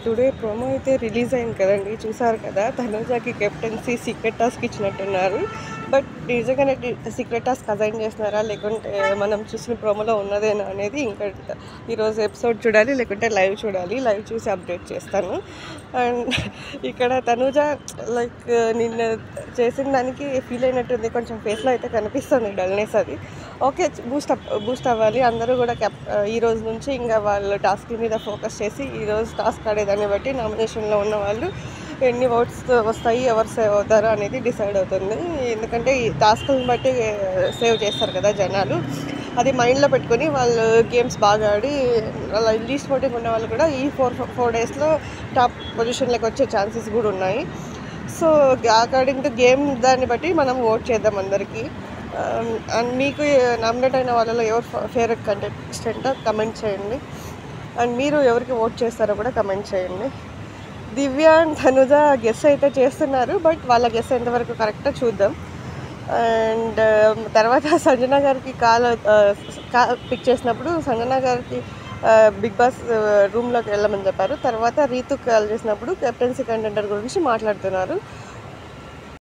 Today promo అయితే release అయింది కదండి, చూసారు కదా. తనుజాకి కెప్టెన్సీ సీక్రెట్ టాస్క్ ఇచ్చినట్టున్నారు. బట్ నిజంగానే సీక్రెట్ టాస్క్ అసైన్ చేస్తున్నారా, లేకుంటే మనం చూసిన ప్రోమోలో ఉన్నదేనా అనేది ఇంకా ఈరోజు ఎపిసోడ్ చూడాలి, లేకుంటే లైవ్ చూడాలి. లైవ్ చూసి అప్డేట్ చేస్తాను. అండ్ ఇక్కడ తనుజ లైక్ నిన్న చేసిన దానికి ఫీల్ అయినట్టుంది, కొంచెం ఫేస్లో అయితే కనిపిస్తుంది డల్నెస్. అది ఓకే, బూస్ట్ అవ్వాలి. అందరూ కూడా ఈ రోజు నుంచి ఇంకా వాళ్ళు టాస్క్ మీద ఫోకస్ చేసి ఈరోజు టాస్క్ ఆడేదాన్ని బట్టి నామినేషన్లో ఉన్న వాళ్ళు ఎన్ని ఓట్స్ వస్తాయి, ఎవరు సేవ్ అవుతారో అనేది డిసైడ్ అవుతుంది. ఎందుకంటే ఈ టాస్క్ని బట్టి సేవ్ చేస్తారు కదా జనాలు. అది మైండ్లో పెట్టుకొని వాళ్ళు గేమ్స్ బాగా ఆడి అలా లీస్ట్ ఓటింగ్ ఉన్న వాళ్ళు కూడా ఈ ఫోర్ డేస్లో టాప్ పొజిషన్లోకి వచ్చే ఛాన్సెస్ కూడా ఉన్నాయి. సో అకార్డింగ్ టు గేమ్ దాన్ని బట్టి మనం ఓట్ చేద్దాం అందరికీ. అండ్ మీకు నామినేట్ అయిన వాళ్ళలో ఎవరు ఫేవరెట్ కంటెస్టెంటో కమెంట్ చేయండి. అండ్ మీరు ఎవరికి ఓట్ చేస్తారో కూడా కమెంట్ చేయండి. దివ్య అండ్ తనుజ గెస్ అయితే చేస్తున్నారు, బట్ వాళ్ళ గెస్ ఎంతవరకు కరెక్టో చూద్దాం. అండ్ తర్వాత సంజన గారికి కాల్ పిక్ చేసినప్పుడు సంజన గారికి బిగ్ బాస్ రూమ్లోకి వెళ్ళమని చెప్పారు. తర్వాత రీతు కాల్ చేసినప్పుడు కెప్టెన్సీ కంటెండర్ గురించి మాట్లాడుతున్నారు.